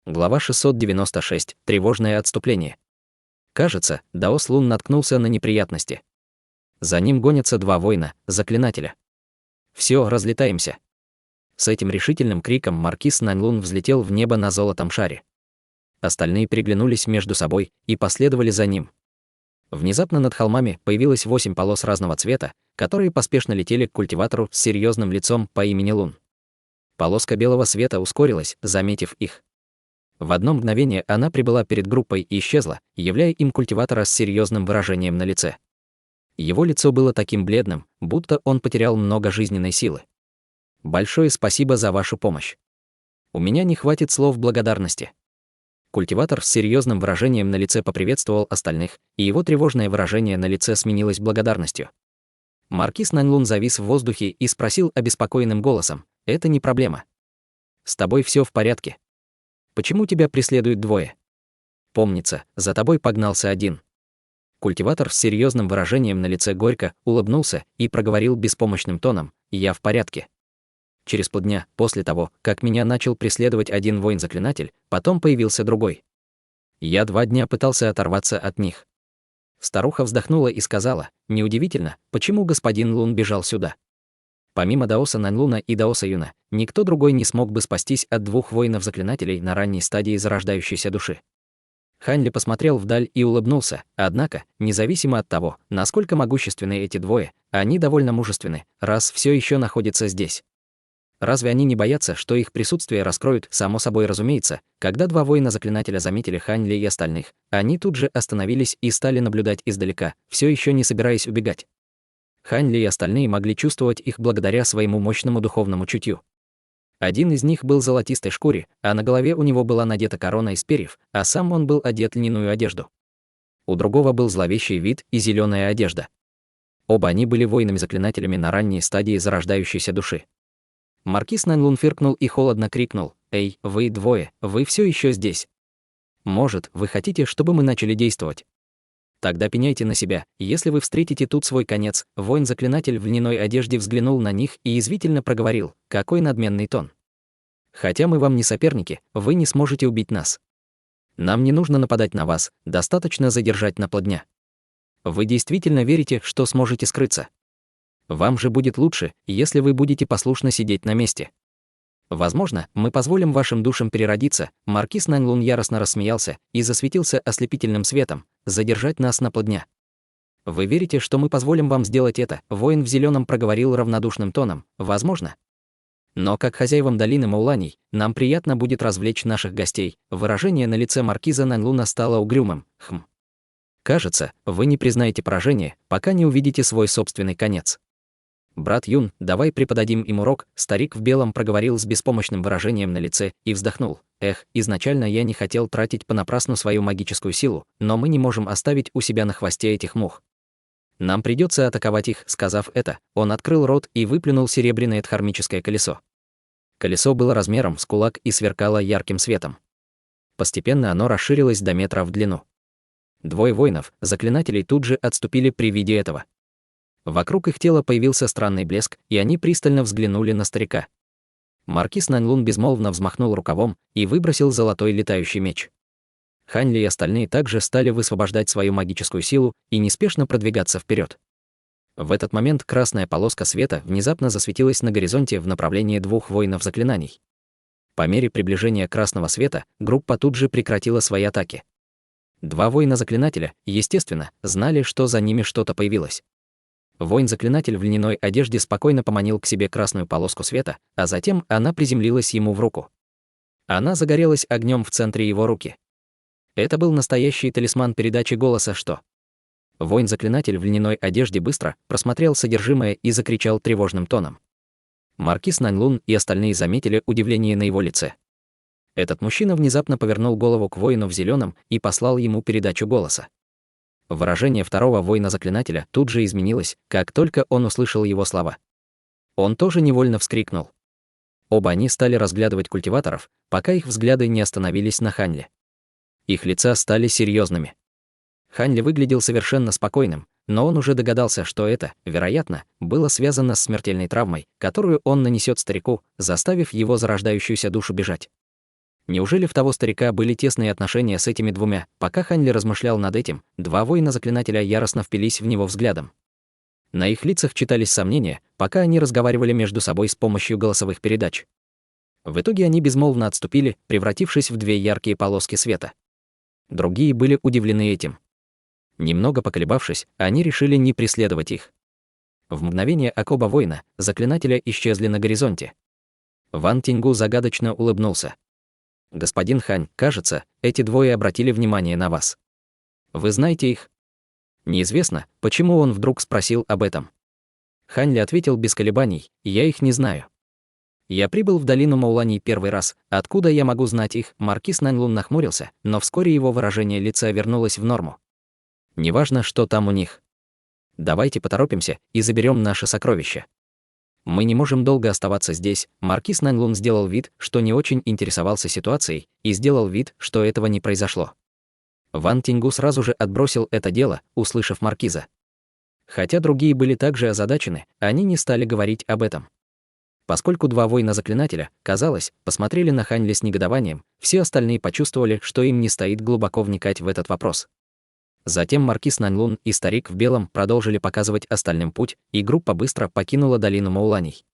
Глава 696. Тревожное отступление. Кажется, Даос Лун наткнулся на неприятности. За ним гонятся два воина, заклинателя. Все, разлетаемся. С этим решительным криком маркиз Наньлун взлетел в небо на золотом шаре. Остальные переглянулись между собой и последовали за ним. Внезапно над холмами появилось 8 полос разного цвета, которые поспешно летели к культиватору с серьезным лицом по имени Лун. Полоска белого света ускорилась, заметив их. В одно мгновение она прибыла перед группой и исчезла, являя им культиватора с серьезным выражением на лице. Его лицо было таким бледным, будто он потерял много жизненной силы. «Большое спасибо за вашу помощь. У меня не хватит слов благодарности». Культиватор с серьезным выражением на лице поприветствовал остальных, и его тревожное выражение на лице сменилось благодарностью. Маркиз Наньлун завис в воздухе и спросил обеспокоенным голосом: «Это не проблема. С тобой все в порядке? Почему тебя преследуют двое? Помнится, за тобой погнался один». Культиватор с серьезным выражением на лице горько улыбнулся и проговорил беспомощным тоном: «Я в порядке. Через полдня, после того, как меня начал преследовать один воин-заклинатель, потом появился другой. Я 2 дня пытался оторваться от них». Старуха вздохнула и сказала: «Неудивительно, почему господин Лун бежал сюда. Помимо Даоса Наньлуна и Даоса Юна, никто другой не смог бы спастись от 2 воинов-заклинателей на ранней стадии зарождающейся души». Хань Ли посмотрел вдаль и улыбнулся, однако, независимо от того, насколько могущественны эти двое, они довольно мужественны, раз все еще находятся здесь. Разве они не боятся, что их присутствие раскроют? Само собой разумеется, когда 2 воина-заклинателя заметили Хань Ли и остальных, они тут же остановились и стали наблюдать издалека, все еще не собираясь убегать. Хань Ли и остальные могли чувствовать их благодаря своему мощному духовному чутью. Один из них был в золотистой шкуре, а на голове у него была надета корона из перьев, а сам он был одет в льняную одежду. У другого был зловещий вид и зеленая одежда. Оба они были воинами-заклинателями на ранней стадии зарождающейся души. Маркиз Наньлун фыркнул и холодно крикнул: «Эй, вы двое, вы все еще здесь? Может, вы хотите, чтобы мы начали действовать? Тогда пеняйте на себя, если вы встретите тут свой конец». Воин-заклинатель в льняной одежде взглянул на них и язвительно проговорил: «Какой надменный тон. Хотя мы вам не соперники, вы не сможете убить нас. Нам не нужно нападать на вас, достаточно задержать на полдня. Вы действительно верите, что сможете скрыться? Вам же будет лучше, если вы будете послушно сидеть на месте. Возможно, мы позволим вашим душам переродиться». Маркиз Наньлун яростно рассмеялся и засветился ослепительным светом: «Задержать нас на полдня. Вы верите, что мы позволим вам сделать это?» Воин в зеленом проговорил равнодушным тоном: «Возможно. Но как хозяевам долины Мауланей, нам приятно будет развлечь наших гостей». Выражение на лице маркиза Наньлуна стало угрюмым. «Кажется, вы не признаете поражение, пока не увидите свой собственный конец. Брат Юн, давай преподадим им урок». Старик в белом проговорил с беспомощным выражением на лице и вздохнул: «Эх, изначально я не хотел тратить понапрасну свою магическую силу, но мы не можем оставить у себя на хвосте этих мух. Нам придется атаковать их». Сказав это, он открыл рот и выплюнул серебряное дхармическое колесо. Колесо было размером с кулак и сверкало ярким светом. Постепенно оно расширилось до метра в длину. 2 воинов, заклинателей, тут же отступили при виде этого. Вокруг их тела появился странный блеск, и они пристально взглянули на старика. Маркиз Наньлун безмолвно взмахнул рукавом и выбросил золотой летающий меч. Хань Ли и остальные также стали высвобождать свою магическую силу и неспешно продвигаться вперед. В этот момент красная полоска света внезапно засветилась на горизонте в направлении 2 воинов заклинаний. По мере приближения красного света группа тут же прекратила свои атаки. 2 воина-заклинателя, естественно, знали, что за ними что-то появилось. Воин-заклинатель в льняной одежде спокойно поманил к себе красную полоску света, а затем она приземлилась ему в руку. Она загорелась огнем в центре его руки. Это был настоящий талисман передачи голоса «Что?». Воин-заклинатель в льняной одежде быстро просмотрел содержимое и закричал тревожным тоном. Маркиз Наньлун и остальные заметили удивление на его лице. Этот мужчина внезапно повернул голову к воину в зеленом и послал ему передачу голоса. Выражение второго воина-заклинателя тут же изменилось, как только он услышал его слова. Он тоже невольно вскрикнул. Оба они стали разглядывать культиваторов, пока их взгляды не остановились на Хань Ли. Их лица стали серьезными. Хань Ли выглядел совершенно спокойным, но он уже догадался, что это, вероятно, было связано с смертельной травмой, которую он нанесет старику, заставив его зарождающуюся душу бежать. Неужели в того старика были тесные отношения с этими двумя? Пока Хань Ли размышлял над этим, два воина-заклинателя яростно впились в него взглядом. На их лицах читались сомнения, пока они разговаривали между собой с помощью голосовых передач. В итоге они безмолвно отступили, превратившись в две яркие полоски света. Другие были удивлены этим. Немного поколебавшись, они решили не преследовать их. В мгновение оба воина, заклинателя, исчезли на горизонте. Ван Тиньгу загадочно улыбнулся. «Господин Хань, кажется, эти двое обратили внимание на вас. Вы знаете их?» Неизвестно, почему он вдруг спросил об этом. Хань Ли ответил без колебаний: «Я их не знаю. Я прибыл в долину Маулани первый раз, откуда я могу знать их?» Маркиз Наньлун нахмурился, но вскоре его выражение лица вернулось в норму. «Неважно, что там у них. Давайте поторопимся и заберем наши сокровища. Мы не можем долго оставаться здесь». Маркиз Наньлун сделал вид, что не очень интересовался ситуацией, и сделал вид, что этого не произошло. Ван Тиньгу сразу же отбросил это дело, услышав маркиза. Хотя другие были также озадачены, они не стали говорить об этом. Поскольку два воина-заклинателя, казалось, посмотрели на Хань Ли с негодованием, все остальные почувствовали, что им не стоит глубоко вникать в этот вопрос. Затем маркиз Наньлун и старик в белом продолжили показывать остальным путь, и группа быстро покинула долину Мауланей.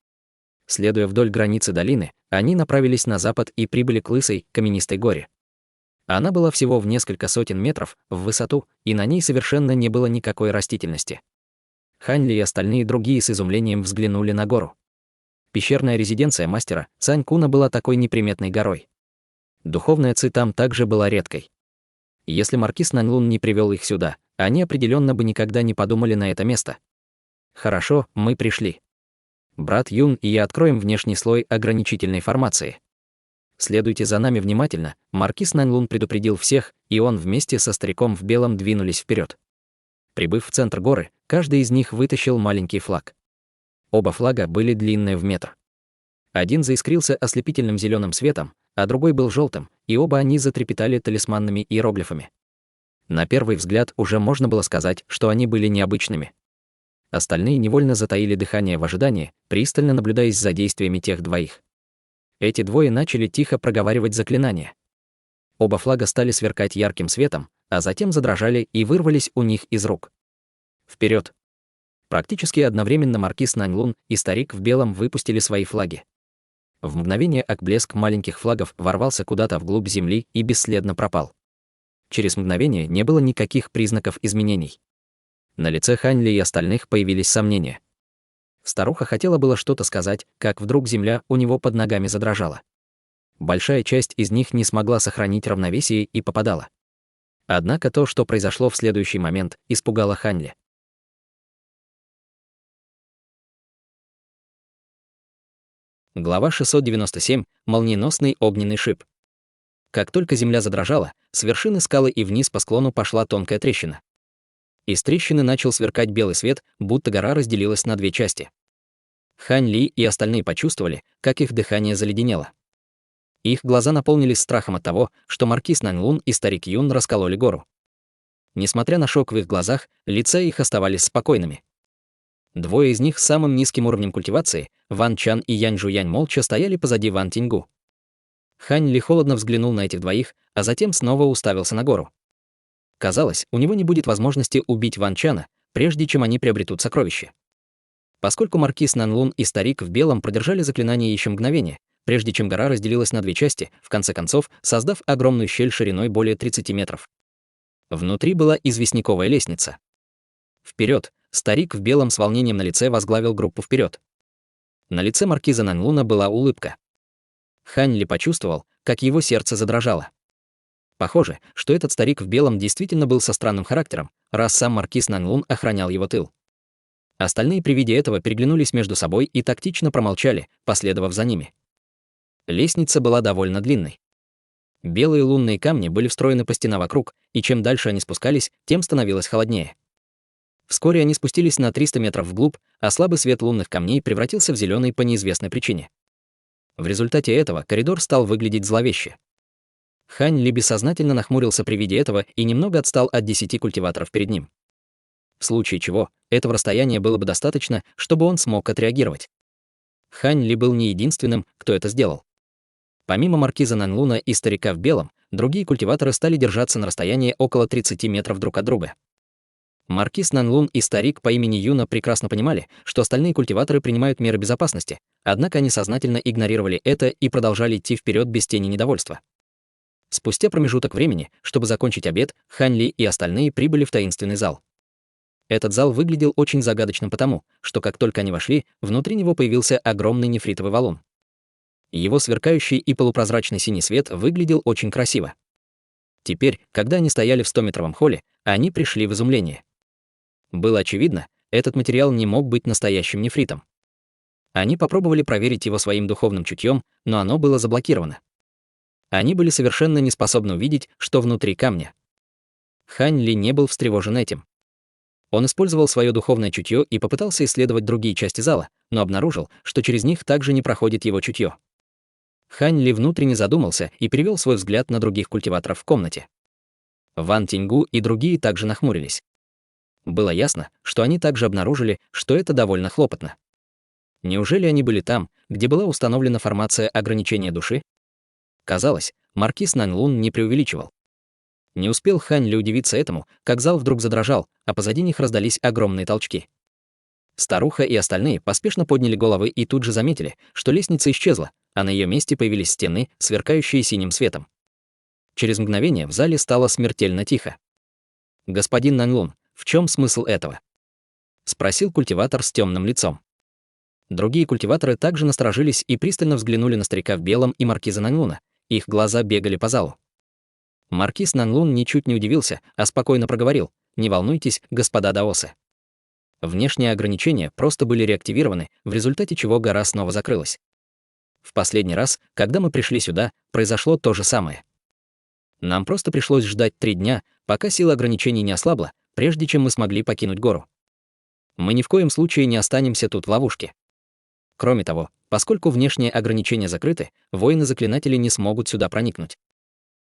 Следуя вдоль границы долины, они направились на запад и прибыли к лысой, каменистой горе. Она была всего в несколько сотен метров в высоту, и на ней совершенно не было никакой растительности. Хань Ли и остальные другие с изумлением взглянули на гору. Пещерная резиденция мастера Цань Куна была такой неприметной горой. Духовная ци там также была редкой. Если маркиз Наньлун не привел их сюда, они определенно бы никогда не подумали на это место. «Хорошо, мы пришли. Брат Юн и я откроем внешний слой ограничительной формации. Следуйте за нами внимательно», маркиз Наньлун предупредил всех, и он вместе со стариком в белом двинулись вперед. Прибыв в центр горы, каждый из них вытащил маленький флаг. Оба флага были длинные в метр. Один заискрился ослепительным зеленым светом, а другой был желтым, и оба они затрепетали талисманными иероглифами. На первый взгляд уже можно было сказать, что они были необычными. Остальные невольно затаили дыхание в ожидании, пристально наблюдаясь за действиями тех двоих. Эти двое начали тихо проговаривать заклинания. Оба флага стали сверкать ярким светом, а затем задрожали и вырвались у них из рук. Вперед! Практически одновременно маркиз Наньлун и старик в белом выпустили свои флаги. В мгновение блеск маленьких флагов ворвался куда-то вглубь земли и бесследно пропал. Через мгновение не было никаких признаков изменений. На лице Хань Ли и остальных появились сомнения. Старуха хотела было что-то сказать, как вдруг земля у него под ногами задрожала. Большая часть из них не смогла сохранить равновесие и попадала. Однако то, что произошло в следующий момент, испугало Хань Ли. Глава 697. Молниеносный огненный шип. Как только земля задрожала, с вершины скалы и вниз по склону пошла тонкая трещина. Из трещины начал сверкать белый свет, будто гора разделилась на две части. Хань Ли и остальные почувствовали, как их дыхание заледенело. Их глаза наполнились страхом от того, что маркиз Наньлун и старик Юн раскололи гору. Несмотря на шок в их глазах, лица их оставались спокойными. Двое из них с самым низким уровнем культивации, Ван Чан и Янь Жуянь, молча стояли позади Ван Тиньгу. Хань Ли холодно взглянул на этих двоих, а затем снова уставился на гору. Казалось, у него не будет возможности убить Ван Чана, прежде чем они приобретут сокровища. Поскольку маркиз Наньлун и старик в белом продержали заклинание еще мгновение, прежде чем гора разделилась на две части, в конце концов, создав огромную щель шириной более 30 метров. Внутри была известняковая лестница. Вперед! Старик в белом с волнением на лице возглавил группу вперед. На лице маркиза Наньлуна была улыбка. Хань Ли почувствовал, как его сердце задрожало. Похоже, что этот старик в белом действительно был со странным характером, раз сам маркиз Наньлун охранял его тыл. Остальные при виде этого переглянулись между собой и тактично промолчали, последовав за ними. Лестница была довольно длинной. Белые лунные камни были встроены по стенам вокруг, и чем дальше они спускались, тем становилось холоднее. Вскоре они спустились на 300 метров вглубь, а слабый свет лунных камней превратился в зеленый по неизвестной причине. В результате этого коридор стал выглядеть зловеще. Хань Ли бессознательно нахмурился при виде этого и немного отстал от 10 культиваторов перед ним. В случае чего, этого расстояния было бы достаточно, чтобы он смог отреагировать. Хань Ли был не единственным, кто это сделал. Помимо маркиза Нанлуна и старика в белом, другие культиваторы стали держаться на расстоянии около 30 метров друг от друга. Маркиз Нанлун и старик по имени Юна прекрасно понимали, что остальные культиваторы принимают меры безопасности, однако они сознательно игнорировали это и продолжали идти вперед без тени недовольства. Спустя промежуток времени, чтобы закончить обед, Хань Ли и остальные прибыли в таинственный зал. Этот зал выглядел очень загадочным потому, что как только они вошли, внутри него появился огромный нефритовый валун. Его сверкающий и полупрозрачный синий свет выглядел очень красиво. Теперь, когда они стояли в 100-метровом холле, они пришли в изумление. Было очевидно, этот материал не мог быть настоящим нефритом. Они попробовали проверить его своим духовным чутьем, но оно было заблокировано. Они были совершенно не способны увидеть, что внутри камня. Хань Ли не был встревожен этим. Он использовал свое духовное чутье и попытался исследовать другие части зала, но обнаружил, что через них также не проходит его чутье. Хань Ли внутренне задумался и перевел свой взгляд на других культиваторов в комнате. Ван Тиньгу и другие также нахмурились. Было ясно, что они также обнаружили, что это довольно хлопотно. Неужели они были там, где была установлена формация ограничения души? Казалось, маркиз Нанлун не преувеличивал. Не успел Хань Ли удивиться этому, как зал вдруг задрожал, а позади них раздались огромные толчки. Старуха и остальные поспешно подняли головы и тут же заметили, что лестница исчезла, а на ее месте появились стены, сверкающие синим светом. Через мгновение в зале стало смертельно тихо. «Господин Нанлун, в чем смысл этого?» — спросил культиватор с темным лицом. Другие культиваторы также насторожились и пристально взглянули на старика в белом и маркиза Нанлуна. Их глаза бегали по залу. Маркиз Нанлун ничуть не удивился, а спокойно проговорил: «Не волнуйтесь, господа даосы». Внешние ограничения просто были реактивированы, в результате чего гора снова закрылась. В последний раз, когда мы пришли сюда, произошло то же самое. Нам просто пришлось ждать 3 дня, пока сила ограничений не ослабла, прежде чем мы смогли покинуть гору. Мы ни в коем случае не останемся тут в ловушке. Кроме того, поскольку внешние ограничения закрыты, воины-заклинатели не смогут сюда проникнуть.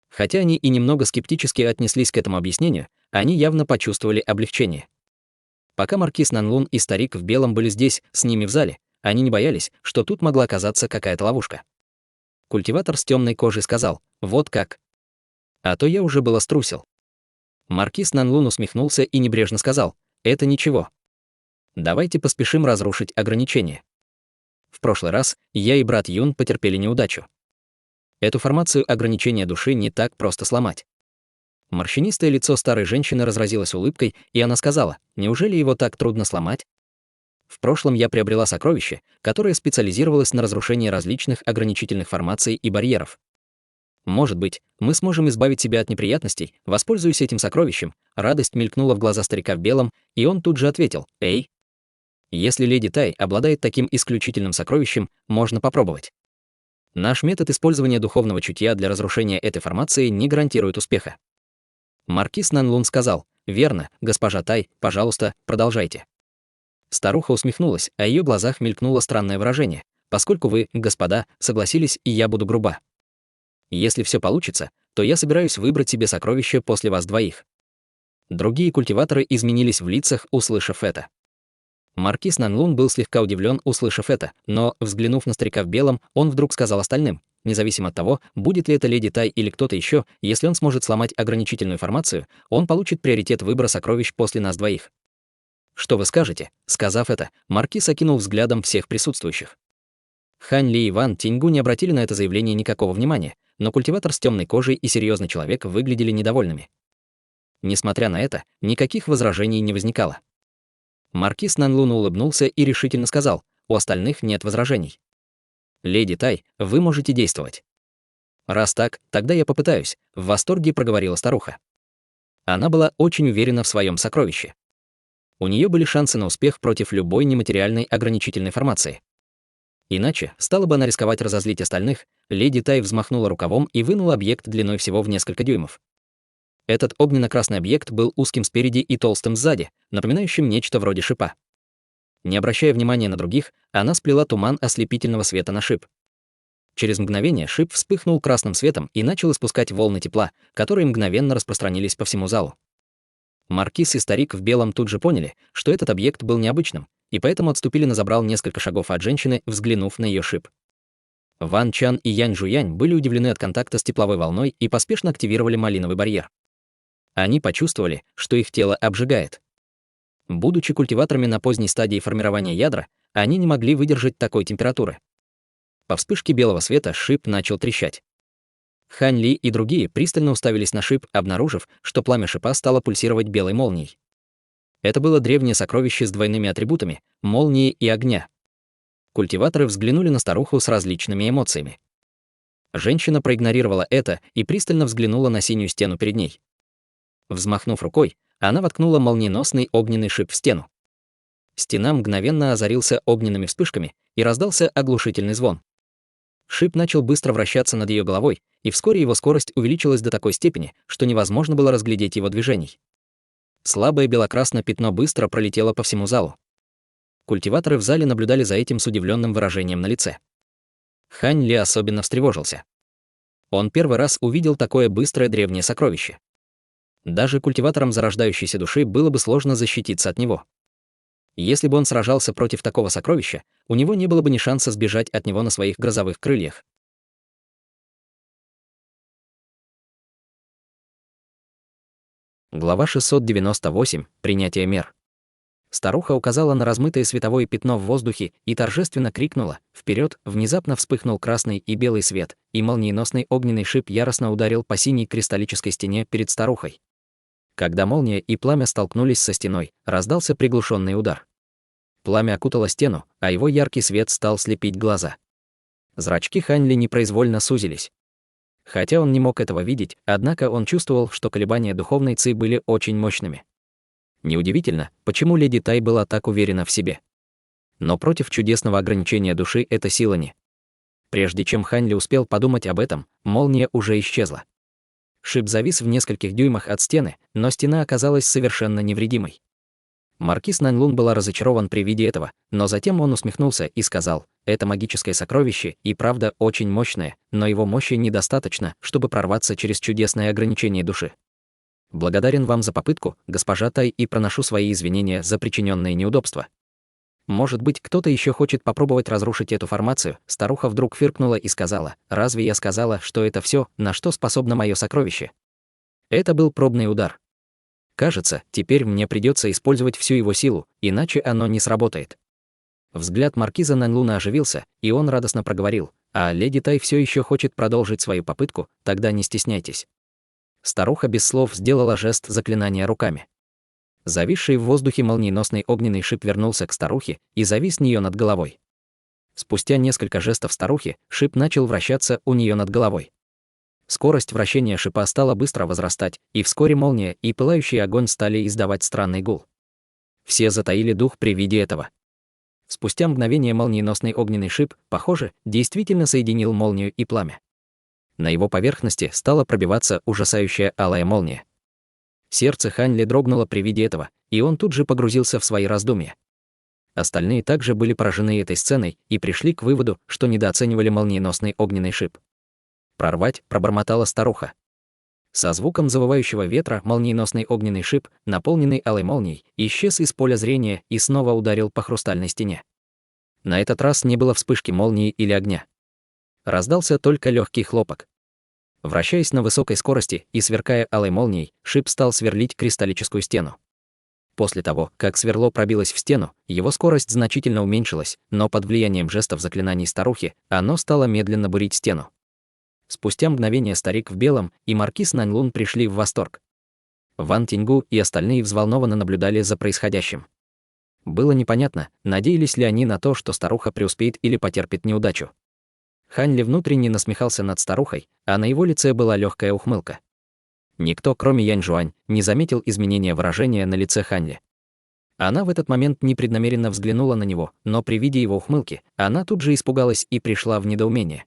Хотя они и немного скептически отнеслись к этому объяснению, они явно почувствовали облегчение. Пока маркиз Нанлун и старик в белом были здесь, с ними в зале, они не боялись, что тут могла оказаться какая-то ловушка. Культиватор с темной кожей сказал: «Вот как. А то я уже было струсил». Маркиз Нанлун усмехнулся и небрежно сказал: «Это ничего. Давайте поспешим разрушить ограничения. В прошлый раз я и брат Юн потерпели неудачу. Эту формацию ограничения души не так просто сломать». Морщинистое лицо старой женщины разразилось улыбкой, и она сказала: «Неужели его так трудно сломать? В прошлом я приобрела сокровище, которое специализировалось на разрушении различных ограничительных формаций и барьеров. Может быть, мы сможем избавить себя от неприятностей, воспользуясь этим сокровищем». Радость мелькнула в глаза старика в белом, и он тут же ответил: «Эй, если леди Тай обладает таким исключительным сокровищем, можно попробовать. Наш метод использования духовного чутья для разрушения этой формации не гарантирует успеха». Маркиз Нанлун сказал: «Верно, госпожа Тай, пожалуйста, продолжайте». Старуха усмехнулась, а ее глазах мелькнуло странное выражение: «Поскольку вы, господа, согласились, и я буду груба. Если все получится, то я собираюсь выбрать себе сокровище после вас двоих». Другие культиваторы изменились в лицах, услышав это. Маркиз Нанлун был слегка удивлен, услышав это, но, взглянув на старика в белом, он вдруг сказал остальным: «Независимо от того, будет ли это леди Тай или кто-то еще, если он сможет сломать ограничительную формацию, он получит приоритет выбора сокровищ после нас двоих». «Что вы скажете?» Сказав это, маркиз окинул взглядом всех присутствующих. Хань Ли и Ван Тиньгу не обратили на это заявление никакого внимания, но культиватор с темной кожей и серьезный человек выглядели недовольными. Несмотря на это, никаких возражений не возникало. Маркиз Нанлун улыбнулся и решительно сказал: «У остальных нет возражений. Леди Тай, вы можете действовать». «Раз так, тогда я попытаюсь», — в восторге проговорила старуха. Она была очень уверена в своем сокровище. У нее были шансы на успех против любой нематериальной ограничительной формации. Иначе, стала бы она рисковать разозлить остальных, леди Тай взмахнула рукавом и вынула объект длиной всего в несколько дюймов. Этот огненно-красный объект был узким спереди и толстым сзади, напоминающим нечто вроде шипа. Не обращая внимания на других, она сплела туман ослепительного света на шип. Через мгновение шип вспыхнул красным светом и начал испускать волны тепла, которые мгновенно распространились по всему залу. Маркиз и старик в белом тут же поняли, что этот объект был необычным, и поэтому отступили на забрал несколько шагов от женщины, взглянув на ее шип. Ван Чан и Янь Жуянь были удивлены от контакта с тепловой волной и поспешно активировали малиновый барьер. Они почувствовали, что их тело обжигает. Будучи культиваторами на поздней стадии формирования ядра, они не могли выдержать такой температуры. По вспышке белого света шип начал трещать. Хань Ли и другие пристально уставились на шип, обнаружив, что пламя шипа стало пульсировать белой молнией. Это было древнее сокровище с двойными атрибутами — молнии и огня. Культиваторы взглянули на старуху с различными эмоциями. Женщина проигнорировала это и пристально взглянула на синюю стену перед ней. Взмахнув рукой, она воткнула молниеносный огненный шип в стену. Стена мгновенно озарился огненными вспышками, и раздался оглушительный звон. Шип начал быстро вращаться над ее головой, и вскоре его скорость увеличилась до такой степени, что невозможно было разглядеть его движений. Слабое белокрасное пятно быстро пролетело по всему залу. Культиваторы в зале наблюдали за этим с удивленным выражением на лице. Хань Ли особенно встревожился. Он первый раз увидел такое быстрое древнее сокровище. Даже культиваторам зарождающейся души было бы сложно защититься от него. Если бы он сражался против такого сокровища, у него не было бы ни шанса сбежать от него на своих грозовых крыльях. Глава 698. Принятие мер. Старуха указала на размытое световое пятно в воздухе и торжественно крикнула: «Вперед!» Внезапно вспыхнул красный и белый свет, и молниеносный огненный шип яростно ударил по синей кристаллической стене перед старухой. Когда молния и пламя столкнулись со стеной, раздался приглушенный удар. Пламя окутало стену, а его яркий свет стал слепить глаза. Зрачки Хань Ли непроизвольно сузились. Хотя он не мог этого видеть, однако он чувствовал, что колебания духовной ци были очень мощными. Неудивительно, почему леди Тай была так уверена в себе. Но против чудесного ограничения души эта сила не. Прежде чем Хань Ли успел подумать об этом, молния уже исчезла. Шип завис в нескольких дюймах от стены, но стена оказалась совершенно невредимой. Маркиз Наньлун была разочарован при виде этого, но затем он усмехнулся и сказал: «Это магическое сокровище и правда очень мощное, но его мощи недостаточно, чтобы прорваться через чудесное ограничение души. Благодарен вам за попытку, госпожа Тай, и проношу свои извинения за причиненные неудобства. Может быть, кто-то еще хочет попробовать разрушить эту формацию?» Старуха вдруг фыркнула и сказала: «Разве я сказала, что это все, на что способно мое сокровище?» Это был пробный удар. Кажется, теперь мне придется использовать всю его силу, иначе оно не сработает. Взгляд маркиза Наньлуна оживился, и он радостно проговорил: «А леди Тай все еще хочет продолжить свою попытку, тогда не стесняйтесь». Старуха без слов сделала жест заклинания руками. Зависший в воздухе молниеносный огненный шип вернулся к старухе и завис с нее над головой. Спустя несколько жестов старухи, шип начал вращаться у нее над головой. Скорость вращения шипа стала быстро возрастать, и вскоре молния и пылающий огонь стали издавать странный гул. Все затаили дух при виде этого. Спустя мгновение молниеносный огненный шип, похоже, действительно соединил молнию и пламя. На его поверхности стала пробиваться ужасающая алая молния. Сердце Хань Ли дрогнуло при виде этого, и он тут же погрузился в свои раздумья. Остальные также были поражены этой сценой и пришли к выводу, что недооценивали молниеносный огненный шип. «Прорвать», — пробормотала старуха. Со звуком завывающего ветра молниеносный огненный шип, наполненный алой молнией, исчез из поля зрения и снова ударил по хрустальной стене. На этот раз не было вспышки молнии или огня. Раздался только легкий хлопок. Вращаясь на высокой скорости и сверкая алой молнией, шип стал сверлить кристаллическую стену. После того, как сверло пробилось в стену, его скорость значительно уменьшилась, но под влиянием жестов заклинаний старухи оно стало медленно бурить стену. Спустя мгновение старик в белом и маркиз Наньлун пришли в восторг. Ван Тиньгу и остальные взволнованно наблюдали за происходящим. Было непонятно, надеялись ли они на то, что старуха преуспеет или потерпит неудачу. Хань Ли внутренне насмехался над старухой, а на его лице была легкая ухмылка. Никто, кроме Янь Жуань, не заметил изменения выражения на лице Хань Ли. Она в этот момент непреднамеренно взглянула на него, но при виде его ухмылки она тут же испугалась и пришла в недоумение.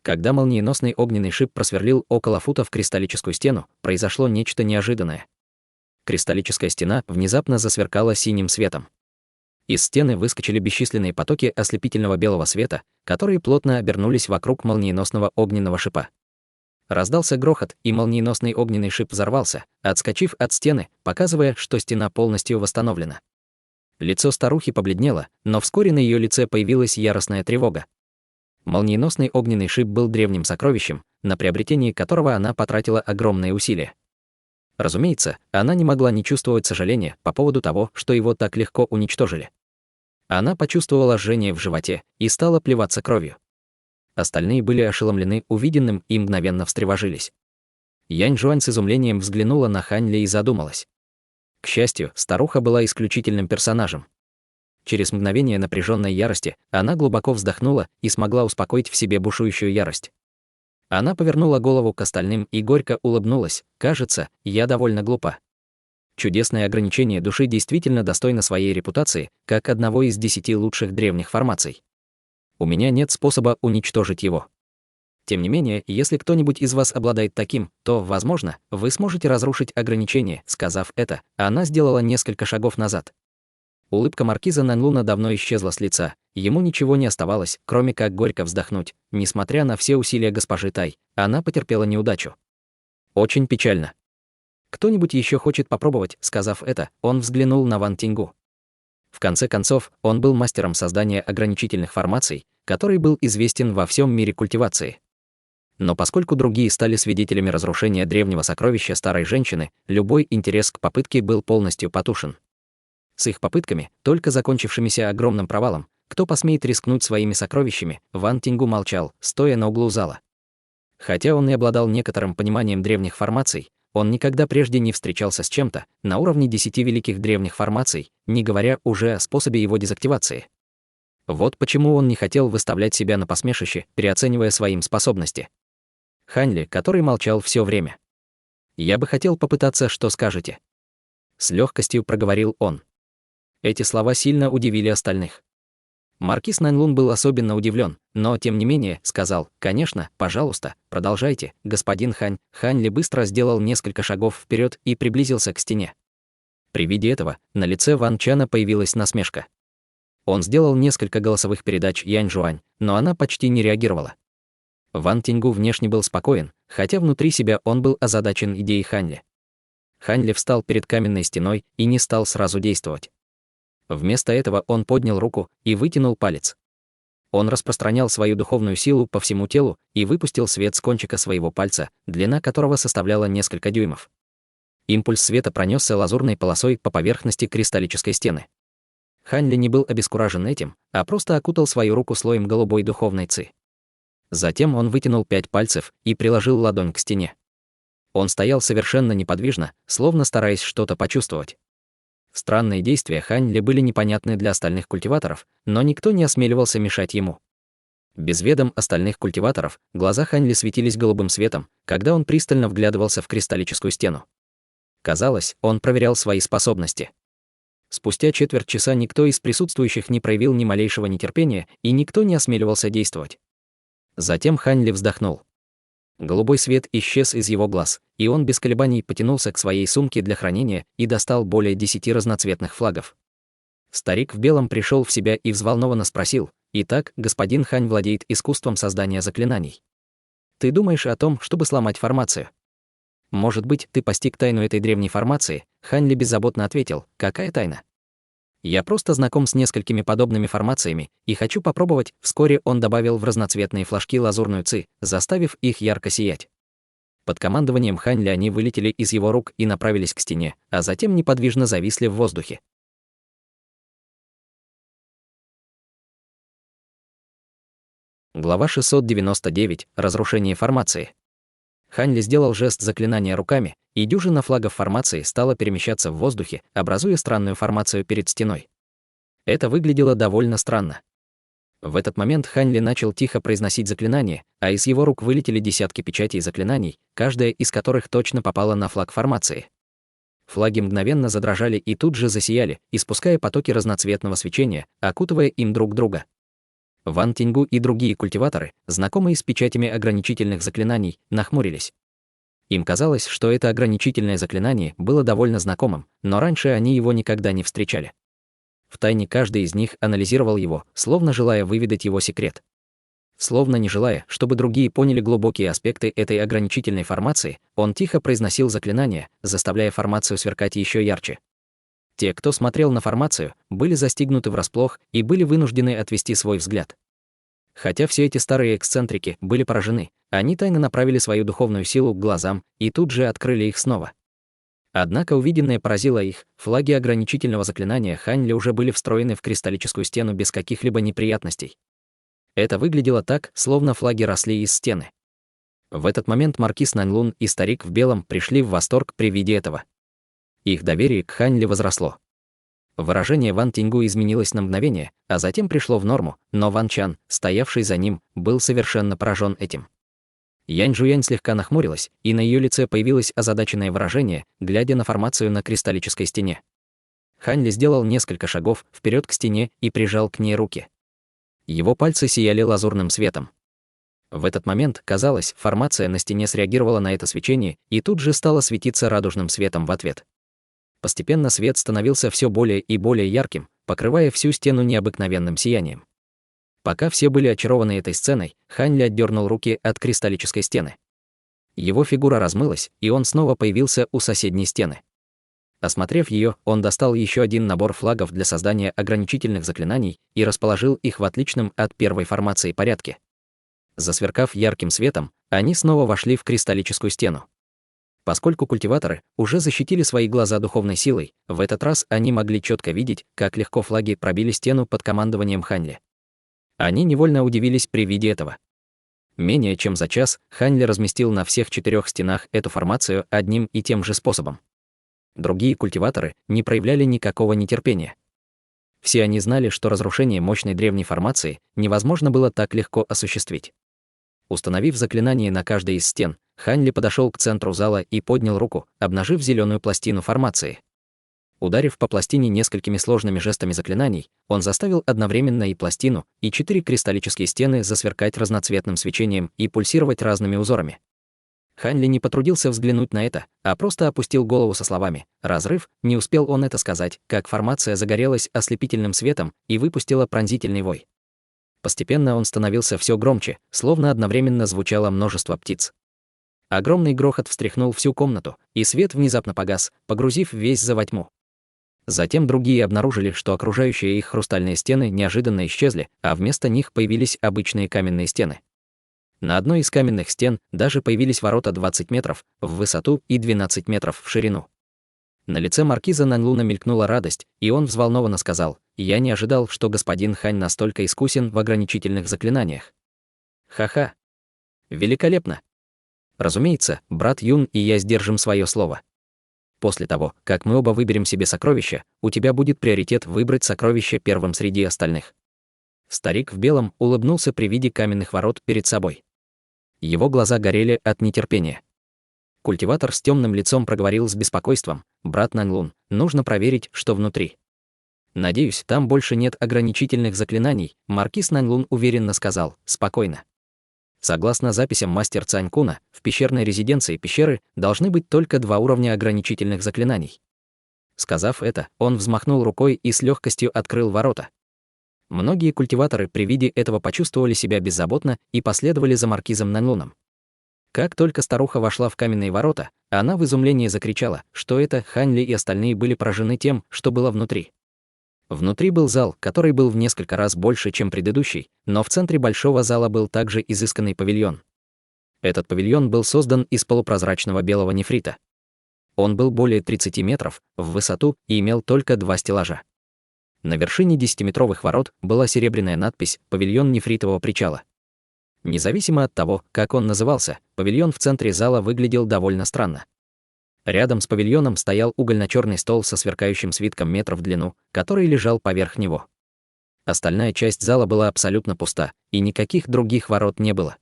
Когда молниеносный огненный шип просверлил около фута в кристаллическую стену, произошло нечто неожиданное. Кристаллическая стена внезапно засверкала синим светом. Из стены выскочили бесчисленные потоки ослепительного белого света, которые плотно обернулись вокруг молниеносного огненного шипа. Раздался грохот, и молниеносный огненный шип взорвался, отскочив от стены, показывая, что стена полностью восстановлена. Лицо старухи побледнело, но вскоре на ее лице появилась яростная тревога. Молниеносный огненный шип был древним сокровищем, на приобретение которого она потратила огромные усилия. Разумеется, она не могла не чувствовать сожаления по поводу того, что его так легко уничтожили. Она почувствовала жжение в животе и стала плеваться кровью. Остальные были ошеломлены увиденным и мгновенно встревожились. Янь-Жуань с изумлением взглянула на Хань Ли и задумалась. К счастью, старуха была исключительным персонажем. Через мгновение напряженной ярости она глубоко вздохнула и смогла успокоить в себе бушующую ярость. Она повернула голову к остальным и горько улыбнулась. «Кажется, я довольно глупа. Чудесное ограничение души действительно достойно своей репутации, как одного из 10 лучших древних формаций. У меня нет способа уничтожить его. Тем не менее, если кто-нибудь из вас обладает таким, то, возможно, вы сможете разрушить ограничение». Сказав это, она сделала несколько шагов назад. Улыбка маркиза Нанлуна давно исчезла с лица, ему ничего не оставалось, кроме как горько вздохнуть. Несмотря на все усилия госпожи Тай, она потерпела неудачу. Очень печально. «Кто-нибудь еще хочет попробовать?» Сказав это, он взглянул на Ван Тингу. В конце концов, он был мастером создания ограничительных формаций, который был известен во всем мире культивации. Но поскольку другие стали свидетелями разрушения древнего сокровища старой женщины, любой интерес к попытке был полностью потушен. С их попытками, только закончившимися огромным провалом, кто посмеет рискнуть своими сокровищами, Ван Тингу молчал, стоя на углу зала. Хотя он и обладал некоторым пониманием древних формаций, он никогда прежде не встречался с чем-то на уровне 10 великих древних формаций, не говоря уже о способе его дезактивации. Вот почему он не хотел выставлять себя на посмешище, переоценивая свои способности. Хань Ли, который молчал все время. «Я бы хотел попытаться, что скажете?» С легкостью проговорил он. Эти слова сильно удивили остальных. Маркиз Нанлун был особенно удивлен, но тем не менее сказал: «Конечно, пожалуйста, продолжайте, господин Хань». Хань Ли быстро сделал несколько шагов вперед и приблизился к стене. При виде этого на лице Ван Чана появилась насмешка. Он сделал несколько голосовых передач Янь-Жуань, но она почти не реагировала. Ван Тингу внешне был спокоен, хотя внутри себя он был озадачен идеей Хань Ли. Хань Ли встал перед каменной стеной и не стал сразу действовать. Вместо этого он поднял руку и вытянул палец. Он распространял свою духовную силу по всему телу и выпустил свет с кончика своего пальца, длина которого составляла несколько дюймов. Импульс света пронесся лазурной полосой по поверхности кристаллической стены. Хань Ли не был обескуражен этим, а просто окутал свою руку слоем голубой духовной ци. Затем он вытянул 5 пальцев и приложил ладонь к стене. Он стоял совершенно неподвижно, словно стараясь что-то почувствовать. Странные действия Хань Ли были непонятны для остальных культиваторов, но никто не осмеливался мешать ему. Без ведом остальных культиваторов глаза Хань Ли светились голубым светом, когда он пристально вглядывался в кристаллическую стену. Казалось, он проверял свои способности. Спустя четверть часа никто из присутствующих не проявил ни малейшего нетерпения, и никто не осмеливался действовать. Затем Хань Ли вздохнул. Голубой свет исчез из его глаз, и он без колебаний потянулся к своей сумке для хранения и достал более 10 разноцветных флагов. Старик в белом пришел в себя и взволнованно спросил: «Итак, господин Хань владеет искусством создания заклинаний. Ты думаешь о том, чтобы сломать формацию? Может быть, ты постиг тайну этой древней формации?» Хань Ли беззаботно ответил: «Какая тайна? Я просто знаком с несколькими подобными формациями и хочу попробовать». Вскоре он добавил в разноцветные флажки лазурную ци, заставив их ярко сиять. Под командованием Хань Ли они вылетели из его рук и направились к стене, а затем неподвижно зависли в воздухе. Глава 699. Разрушение формации. Хань Ли сделал жест заклинания руками, и дюжина флагов формации стала перемещаться в воздухе, образуя странную формацию перед стеной. Это выглядело довольно странно. В этот момент Хань Ли начал тихо произносить заклинание, а из его рук вылетели десятки печатей заклинаний, каждая из которых точно попала на флаг формации. Флаги мгновенно задрожали и тут же засияли, испуская потоки разноцветного свечения, окутывая им друг друга. Ван Тингу и другие культиваторы, знакомые с печатями ограничительных заклинаний, нахмурились. Им казалось, что это ограничительное заклинание было довольно знакомым, но раньше они его никогда не встречали. Втайне каждый из них анализировал его, словно желая выведать его секрет. Словно не желая, чтобы другие поняли глубокие аспекты этой ограничительной формации, он тихо произносил заклинание, заставляя формацию сверкать еще ярче. Те, кто смотрел на формацию, были застигнуты врасплох и были вынуждены отвести свой взгляд. Хотя все эти старые эксцентрики были поражены, они тайно направили свою духовную силу к глазам и тут же открыли их снова. Однако увиденное поразило их, флаги ограничительного заклинания Ханьли уже были встроены в кристаллическую стену без каких-либо неприятностей. Это выглядело так, словно флаги росли из стены. В этот момент маркиз Наньлун и старик в белом пришли в восторг при виде этого. Их доверие к Ханьли возросло. Выражение Ван Тиньгу изменилось на мгновение, а затем пришло в норму, но Ван Чан, стоявший за ним, был совершенно поражен этим. Янь Жуянь слегка нахмурилась, и на ее лице появилось озадаченное выражение, глядя на формацию на кристаллической стене. Ханьли сделал несколько шагов вперед к стене и прижал к ней руки. Его пальцы сияли лазурным светом. В этот момент, казалось, формация на стене среагировала на это свечение и тут же стала светиться радужным светом в ответ. Постепенно свет становился все более и более ярким, покрывая всю стену необыкновенным сиянием. Пока все были очарованы этой сценой, Ханьли отдернул руки от кристаллической стены. Его фигура размылась, и он снова появился у соседней стены. Осмотрев ее, он достал еще один набор флагов для создания ограничительных заклинаний и расположил их в отличном от первой формации порядке. Засверкав ярким светом, они снова вошли в кристаллическую стену. Поскольку культиваторы уже защитили свои глаза духовной силой, в этот раз они могли четко видеть, как легко флаги пробили стену под командованием Ханьли. Они невольно удивились при виде этого. Менее чем за час Ханьли разместил на всех 4 стенах эту формацию одним и тем же способом. Другие культиваторы не проявляли никакого нетерпения. Все они знали, что разрушение мощной древней формации невозможно было так легко осуществить. Установив заклинание на каждой из стен, Ханьли подошел к центру зала и поднял руку, обнажив зеленую пластину формации. Ударив по пластине несколькими сложными жестами заклинаний, он заставил одновременно и пластину, и 4 кристаллические стены засверкать разноцветным свечением и пульсировать разными узорами. Ханьли не потрудился взглянуть на это, а просто опустил голову со словами «разрыв», не успел он это сказать, как формация загорелась ослепительным светом и выпустила пронзительный вой. Постепенно он становился все громче, словно одновременно звучало множество птиц. Огромный грохот встряхнул всю комнату, и свет внезапно погас, погрузив весь зал во тьму. Затем другие обнаружили, что окружающие их хрустальные стены неожиданно исчезли, а вместо них появились обычные каменные стены. На одной из каменных стен даже появились ворота 20 метров в высоту и 12 метров в ширину. На лице маркиза Наньлуна мелькнула радость, и он взволнованно сказал: «Я не ожидал, что господин Хань настолько искусен в ограничительных заклинаниях. Ха-ха. Великолепно. Разумеется, брат Юн и я сдержим свое слово. После того, как мы оба выберем себе сокровища, у тебя будет приоритет выбрать сокровище первым среди остальных». Старик в белом улыбнулся при виде каменных ворот перед собой. Его глаза горели от нетерпения. Культиватор с темным лицом проговорил с беспокойством: «Брат Наньлун, нужно проверить, что внутри». «Надеюсь, там больше нет ограничительных заклинаний», маркиз Наньлун уверенно сказал: «Спокойно. Согласно записям мастер Цанькуна, в пещерной резиденции пещеры должны быть только 2 уровня ограничительных заклинаний». Сказав это, он взмахнул рукой и с легкостью открыл ворота. Многие культиваторы при виде этого почувствовали себя беззаботно и последовали за маркизом Наньлуном. Как только старуха вошла в каменные ворота, она в изумлении закричала, что это Ханьли и остальные были поражены тем, что было внутри. Внутри был зал, который был в несколько раз больше, чем предыдущий, но в центре большого зала был также изысканный павильон. Этот павильон был создан из полупрозрачного белого нефрита. Он был более 30 метров в высоту и имел только 2 стеллажа. На вершине 10-метровых ворот была серебряная надпись «Павильон нефритового причала». Независимо от того, как он назывался, павильон в центре зала выглядел довольно странно. Рядом с павильоном стоял угольно-черный стол со сверкающим свитком метров в длину, который лежал поверх него. Остальная часть зала была абсолютно пуста, и никаких других ворот не было.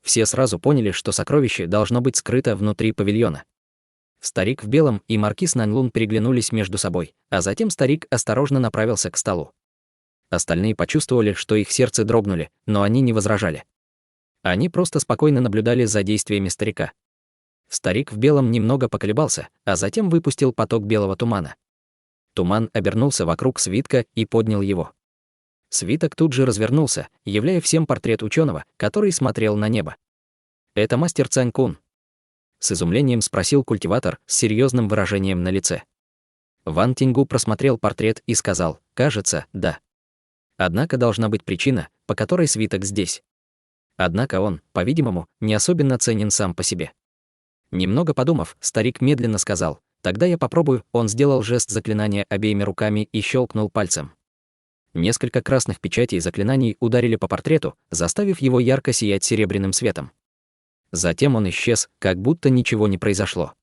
Все сразу поняли, что сокровище должно быть скрыто внутри павильона. Старик в белом и маркиз Наньлун переглянулись между собой, а затем старик осторожно направился к столу. Остальные почувствовали, что их сердца дрогнули, но они не возражали. Они просто спокойно наблюдали за действиями старика. Старик в белом немного поколебался, а затем выпустил поток белого тумана. Туман обернулся вокруг свитка и поднял его. Свиток тут же развернулся, являя всем портрет ученого, который смотрел на небо. «Это мастер Цанькун?» С изумлением спросил культиватор с серьезным выражением на лице. Ван Тиньгу просмотрел портрет и сказал: «Кажется, да. Однако должна быть причина, по которой свиток здесь. Однако он, по-видимому, не особенно ценен сам по себе. Немного подумав, старик медленно сказал: «Тогда я попробую». Он сделал жест заклинания обеими руками и щелкнул пальцем. Несколько красных печатей заклинаний ударили по портрету, заставив его ярко сиять серебряным светом. Затем он исчез, как будто ничего не произошло.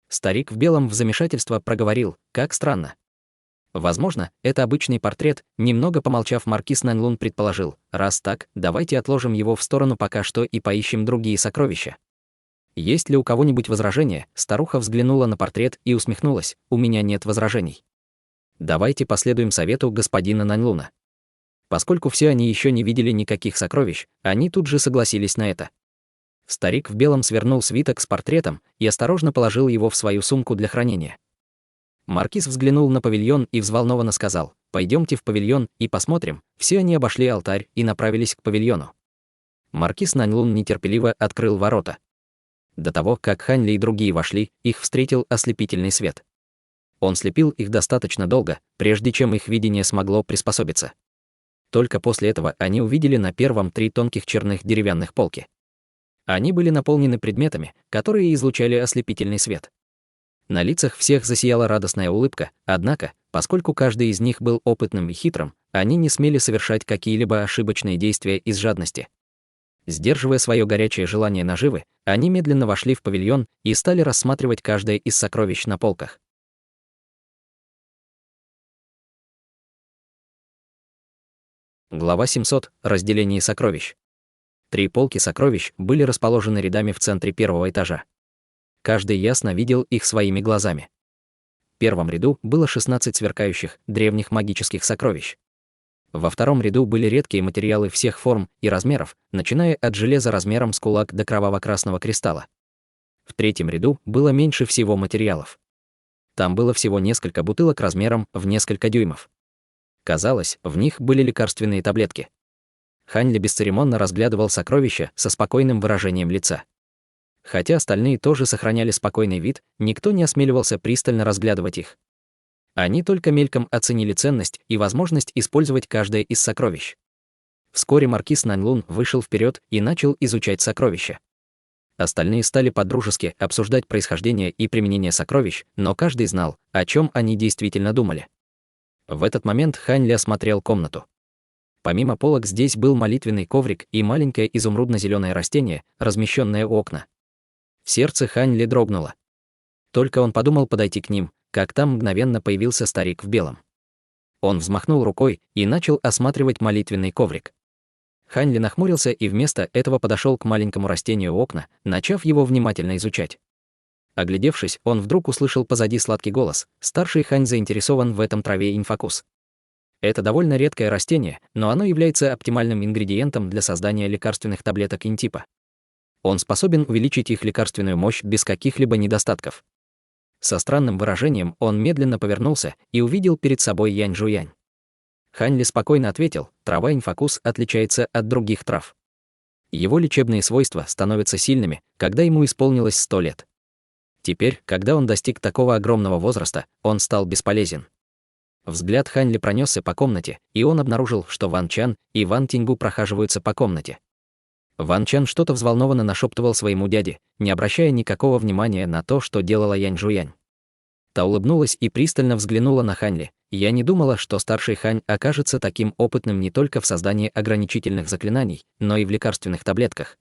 Старик в белом в замешательство проговорил: «Как странно». Возможно, это обычный портрет. Немного помолчав, маркиз Наньлун предположил: «Раз так, давайте отложим его в сторону пока что и поищем другие сокровища». «Есть ли у кого-нибудь возражения?» Старуха взглянула на портрет и усмехнулась: «У меня нет возражений. Давайте последуем совету господина Наньлуна». Поскольку все они еще не видели никаких сокровищ, они тут же согласились на это. Старик в белом свернул свиток с портретом и осторожно положил его в свою сумку для хранения. Маркиз взглянул на павильон и взволнованно сказал: «Пойдемте в павильон и посмотрим». Все они обошли алтарь и направились к павильону. Маркиз Наньлун нетерпеливо открыл ворота. До того, как Хань Ли и другие вошли, их встретил ослепительный свет. Он слепил их достаточно долго, прежде чем их видение смогло приспособиться. Только после этого они увидели на первом 3 тонких черных деревянных полки. Они были наполнены предметами, которые излучали ослепительный свет. На лицах всех засияла радостная улыбка, однако, поскольку каждый из них был опытным и хитрым, они не смели совершать какие-либо ошибочные действия из жадности. Сдерживая свое горячее желание наживы, они медленно вошли в павильон и стали рассматривать каждое из сокровищ на полках. Глава 700. Разделение сокровищ. 3 полки сокровищ были расположены рядами в центре первого этажа. Каждый ясно видел их своими глазами. В первом ряду было 16 сверкающих, древних магических сокровищ. Во втором ряду были редкие материалы всех форм и размеров, начиная от железа размером с кулак до кроваво-красного кристалла. В третьем ряду было меньше всего материалов. Там было всего несколько бутылок размером в несколько дюймов. Казалось, в них были лекарственные таблетки. Хань Ли бесцеремонно разглядывал сокровища со спокойным выражением лица. Хотя остальные тоже сохраняли спокойный вид, никто не осмеливался пристально разглядывать их. Они только мельком оценили ценность и возможность использовать каждое из сокровищ. Вскоре маркиз Наньлун вышел вперед и начал изучать сокровища. Остальные стали подружески обсуждать происхождение и применение сокровищ, но каждый знал, о чем они действительно думали. В этот момент Хань Ли осмотрел комнату. Помимо полок здесь был молитвенный коврик и маленькое изумрудно-зеленое растение, размещенное у окна. Сердце Хань Ли дрогнуло. Только он подумал подойти к ним, как там мгновенно появился старик в белом. Он взмахнул рукой и начал осматривать молитвенный коврик. Хань Ли нахмурился и вместо этого подошел к маленькому растению у окна, начав его внимательно изучать. Оглядевшись, он вдруг услышал позади сладкий голос: «Старший Хань заинтересован в этом траве инфокус. Это довольно редкое растение, но оно является оптимальным ингредиентом для создания лекарственных таблеток интипа. Он способен увеличить их лекарственную мощь без каких-либо недостатков». Со странным выражением он медленно повернулся и увидел перед собой Янь Жуянь. Хань Ли спокойно ответил: «Трава инфокус отличается от других трав. Его лечебные свойства становятся сильными, когда ему исполнилось 100 лет. Теперь, когда он достиг такого огромного возраста, он стал бесполезен». Взгляд Хань Ли пронесся по комнате, и он обнаружил, что Ван Чан и Ван Тиньгу прохаживаются по комнате. Ван Чан что-то взволнованно нашептывал своему дяде, не обращая никакого внимания на то, что делала Янь Жуянь. Та улыбнулась и пристально взглянула на Хань Ли. «Я не думала, что старший Хань окажется таким опытным не только в создании ограничительных заклинаний, но и в лекарственных таблетках».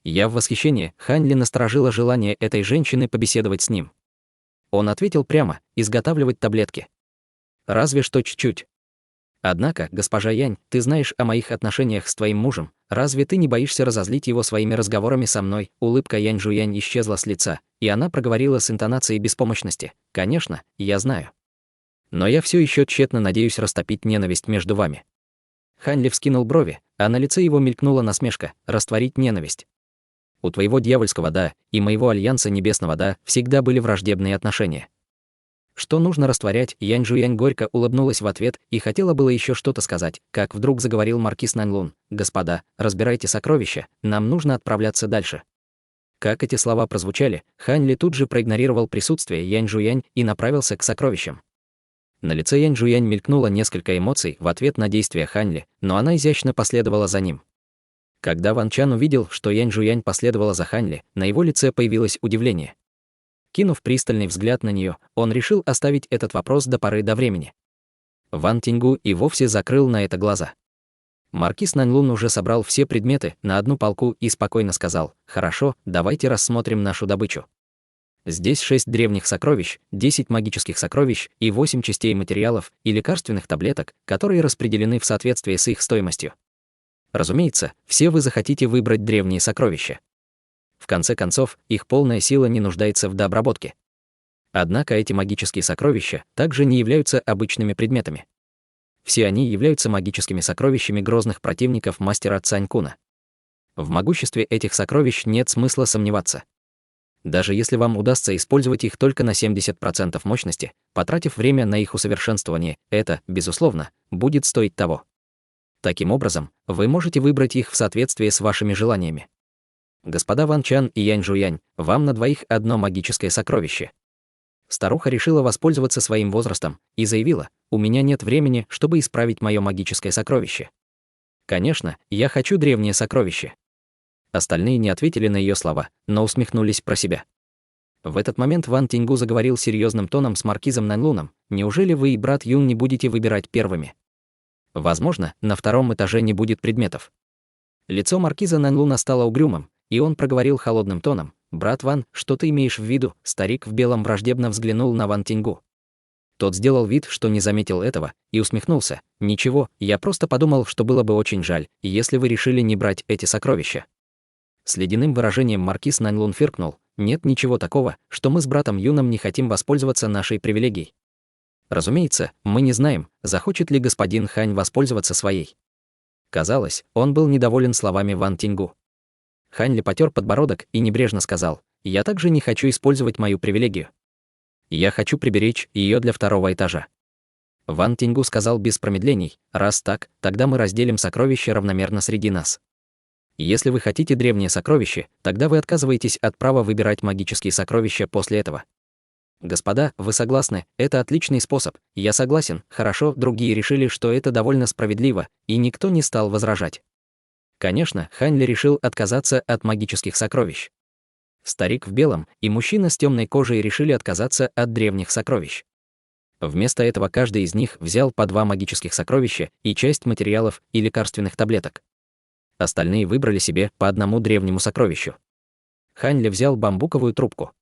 Я в восхищении. Хань Ли насторожила желание этой женщины побеседовать с ним. Он ответил прямо: «Изготавливать таблетки. Разве что чуть-чуть. Однако, госпожа Янь, ты знаешь о моих отношениях с твоим мужем. Разве ты не боишься разозлить его своими разговорами со мной?» Улыбка Янь Жуянь исчезла с лица, и она проговорила с интонацией беспомощности: «Конечно, я знаю. Но я все еще тщетно надеюсь растопить ненависть между вами». Хань Ли вскинул брови, а на лице его мелькнула насмешка: «Растворить ненависть? У твоего дьявольского «да» и моего альянса небесного «да» всегда были враждебные отношения. Что нужно растворять?» Янь Жуянь горько улыбнулась в ответ и хотела было еще что-то сказать, как вдруг заговорил маркиз Наньлун: «Господа, разбирайте сокровища, нам нужно отправляться дальше». Как эти слова прозвучали, Хань Ли тут же проигнорировал присутствие Янь Жуянь и направился к сокровищам. На лице Янь Жуянь мелькнуло несколько эмоций в ответ на действия Хань Ли, но она изящно последовала за ним. Когда Ван Чан увидел, что Янь Жуянь последовала за Хань Ли, на его лице появилось удивление. Кинув пристальный взгляд на нее, он решил оставить этот вопрос до поры до времени. Ван Тиньгу и вовсе закрыл на это глаза. Маркиз Наньлун уже собрал все предметы на одну полку и спокойно сказал: «Хорошо, давайте рассмотрим нашу добычу. Здесь 6 древних сокровищ, 10 магических сокровищ и 8 частей материалов и лекарственных таблеток, которые распределены в соответствии с их стоимостью. Разумеется, все вы захотите выбрать древние сокровища. В конце концов, их полная сила не нуждается в дообработке. Однако эти магические сокровища также не являются обычными предметами. Все они являются магическими сокровищами грозных противников мастера Цанькуна. В могуществе этих сокровищ нет смысла сомневаться. Даже если вам удастся использовать их только на 70% мощности, потратив время на их усовершенствование, это, безусловно, будет стоить того. Таким образом, вы можете выбрать их в соответствии с вашими желаниями. Господа Ван Чан и Янь Жуянь, вам на двоих одно магическое сокровище». Старуха решила воспользоваться своим возрастом и заявила: «У меня нет времени, чтобы исправить мое магическое сокровище. Конечно, я хочу древнее сокровище». Остальные не ответили на ее слова, но усмехнулись про себя. В этот момент Ван Тиньгу заговорил серьезным тоном с маркизом Наньлуном: «Неужели вы и брат Юн не будете выбирать первыми? Возможно, на втором этаже не будет предметов». Лицо маркиза Наньлуна стало угрюмым, и он проговорил холодным тоном: «Брат Ван, что ты имеешь в виду?» Старик в белом враждебно взглянул на Ван Тиньгу. Тот сделал вид, что не заметил этого, и усмехнулся: «Ничего, я просто подумал, что было бы очень жаль, если вы решили не брать эти сокровища». С ледяным выражением маркиз Наньлун фыркнул: «Нет ничего такого, что мы с братом Юном не хотим воспользоваться нашей привилегией. Разумеется, мы не знаем, захочет ли господин Хань воспользоваться своей». Казалось, он был недоволен словами Ван Тиньгу. Хань Ли потер подбородок и небрежно сказал: «Я также не хочу использовать мою привилегию. Я хочу приберечь ее для второго этажа». Ван Тиньгу сказал без промедлений: «Раз так, тогда мы разделим сокровища равномерно среди нас. Если вы хотите древние сокровища, тогда вы отказываетесь от права выбирать магические сокровища после этого». «Господа, вы согласны? Это отличный способ. Я согласен. Хорошо». Другие решили, что это довольно справедливо, и никто не стал возражать. Конечно, Хань Ли решил отказаться от магических сокровищ. Старик в белом и мужчина с темной кожей решили отказаться от древних сокровищ. Вместо этого каждый из них взял по 2 магических сокровища и часть материалов и лекарственных таблеток. Остальные выбрали себе по одному древнему сокровищу. Хань Ли взял бамбуковую трубку.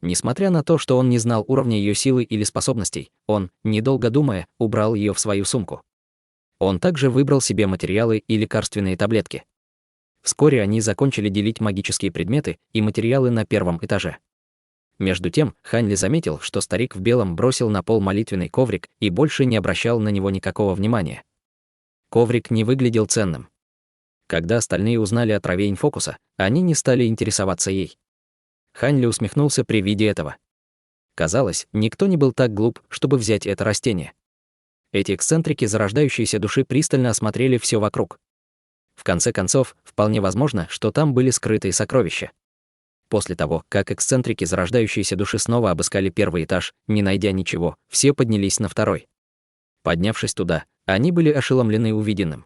Несмотря на то, что он не знал уровня ее силы или способностей, он, недолго думая, убрал ее в свою сумку. Он также выбрал себе материалы и лекарственные таблетки. Вскоре они закончили делить магические предметы и материалы на первом этаже. Между тем, Хань Ли заметил, что старик в белом бросил на пол молитвенный коврик и больше не обращал на него никакого внимания. Коврик не выглядел ценным. Когда остальные узнали о траве инфокуса, они не стали интересоваться ей. Хань Ли усмехнулся при виде этого. Казалось, никто не был так глуп, чтобы взять это растение. Эти эксцентрики зарождающейся души пристально осмотрели все вокруг. В конце концов, вполне возможно, что там были скрытые сокровища. После того, как эксцентрики зарождающейся души снова обыскали первый этаж, не найдя ничего, все поднялись на второй. Поднявшись туда, они были ошеломлены увиденным.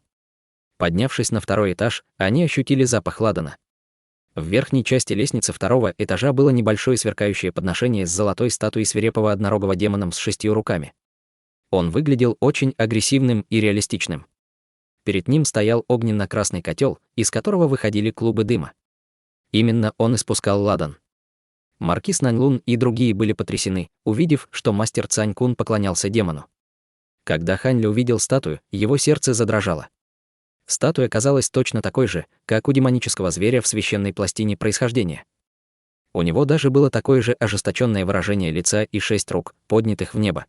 Поднявшись на второй этаж, они ощутили запах ладана. В верхней части лестницы второго этажа было небольшое сверкающее подношение с золотой статуей свирепого однорогого демоном с 6 руками. Он выглядел очень агрессивным и реалистичным. Перед ним стоял огненно-красный котел, из которого выходили клубы дыма. Именно он испускал ладан. Маркиз Наньлун и другие были потрясены, увидев, что мастер Цанькун поклонялся демону. Когда Хань Ли увидел статую, его сердце задрожало. Статуя казалась точно такой же, как у демонического зверя в священной пластине происхождения. У него даже было такое же ожесточенное выражение лица и 6 рук, поднятых в небо.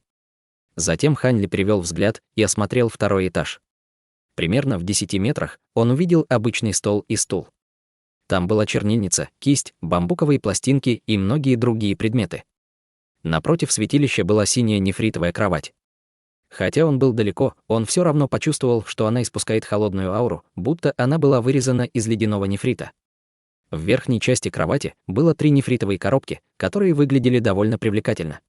Затем Хань Ли перевел взгляд и осмотрел второй этаж. Примерно в 10 метрах он увидел обычный стол и стул. Там была чернильница, кисть, бамбуковые пластинки и многие другие предметы. Напротив святилища была синяя нефритовая кровать. Хотя он был далеко, он все равно почувствовал, что она испускает холодную ауру, будто она была вырезана из ледяного нефрита. В верхней части кровати было 3 нефритовые коробки, которые выглядели довольно привлекательно.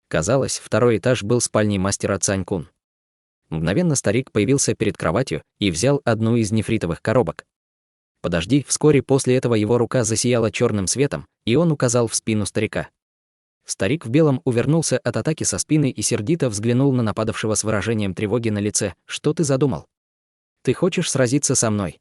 Казалось, второй этаж был спальней мастера Цань-кун. Мгновенно старик появился перед кроватью и взял одну из нефритовых коробок. Подожди, вскоре после этого его рука засияла черным светом, и он указал в спину старика. Старик в белом увернулся от атаки со спины и сердито взглянул на нападавшего с выражением тревоги на лице. «Что ты задумал? Ты хочешь сразиться со мной?»